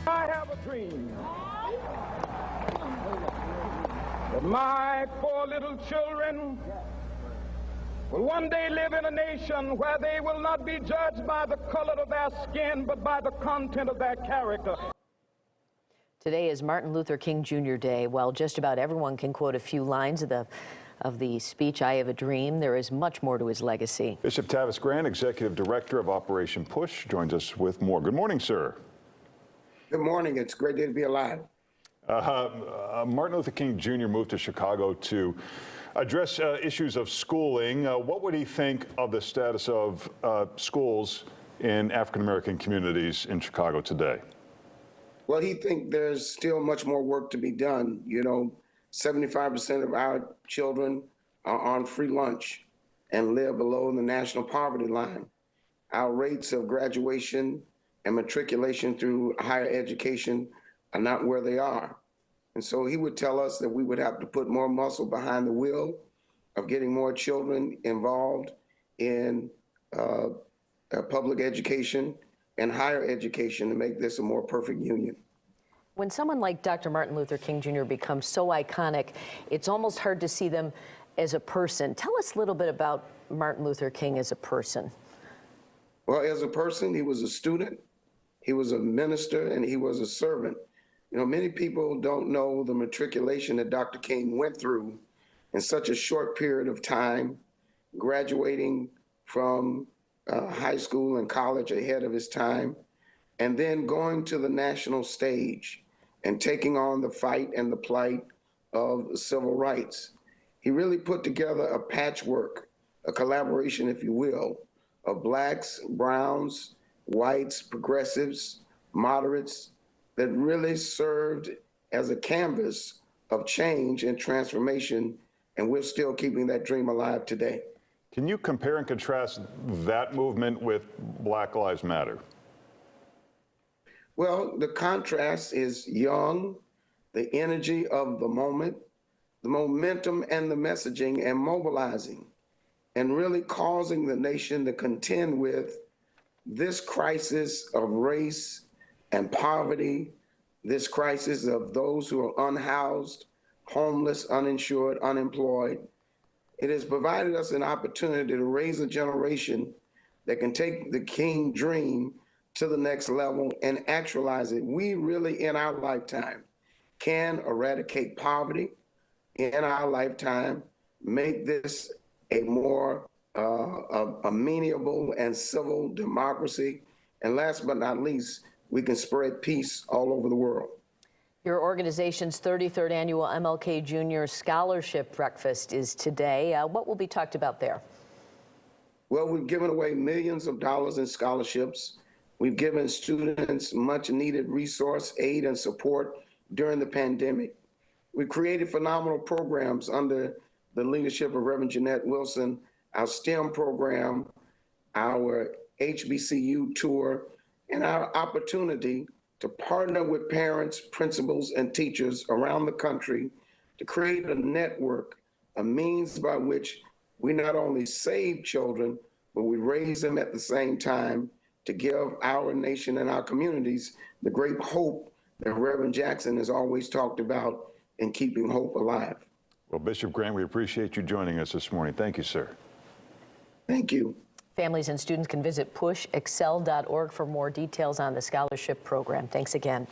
I have a dream that my poor little children will one day live in a nation where they will not be judged by the color of their skin, but by the content of their character. Today is Martin Luther King Jr. Day. While just about everyone can quote a few lines of the speech, I Have a Dream, there is much more to his legacy. Bishop Tavis Grant, Executive Director of Operation PUSH, joins us with more. Good morning, sir. Good morning. It's a great day to be alive. Martin Luther King Jr. moved to Chicago to address issues of schooling. What would he think of the status of schools in African-American communities in Chicago today? Well, he thinks there's still much more work to be done. You know, 75% of our children are on free lunch and live below the national poverty line. Our rates of graduation and matriculation through higher education are not where they are. And so he would tell us that we would have to put more muscle behind the wheel of getting more children involved in public education and higher education to make this a more perfect union. When someone like Dr. Martin Luther King Jr. becomes so iconic, it's almost hard to see them as a person. Tell us a little bit about Martin Luther King as a person. Well, as a person, he was a student, he was a minister, and he was a servant. You know, many people don't know the matriculation that Dr. King went through in such a short period of time, graduating from high school and college ahead of his time, and then going to the national stage and taking on the fight and the plight of civil rights. He really put together a patchwork, a collaboration, if you will, of blacks, browns, whites, progressives, moderates, that really served as a canvas of change and transformation, and we're still keeping that dream alive today. Can you compare and contrast that movement with Black Lives Matter? Well, the contrast is young, the energy of the moment, the momentum and the messaging and mobilizing, and really causing the nation to contend with this crisis of race and poverty, this crisis of those who are unhoused, homeless, uninsured, unemployed. It has provided us an opportunity to raise a generation that can take the King dream to the next level and actualize it. We really, in our lifetime, can eradicate poverty in our lifetime, make this a more amenable and civil democracy. And last but not least, we can spread peace all over the world. Your organization's 33rd annual MLK Jr. Scholarship Breakfast is today. What will be talked about there? Well, we've given away millions of dollars in scholarships. We've given students much needed resource, aid, and support during the pandemic. We've created phenomenal programs under the leadership of Reverend Jeanette Wilson, our STEM program, our HBCU tour, and our opportunity to partner with parents, principals, and teachers around the country to create a network, a means by which we not only save children, but we raise them at the same time to give our nation and our communities the great hope that Reverend Jackson has always talked about in keeping hope alive. Well, Bishop Grant, we appreciate you joining us this morning. Thank you, sir. Thank you. Families and students can visit pushexcel.org for more details on the scholarship program. Thanks again.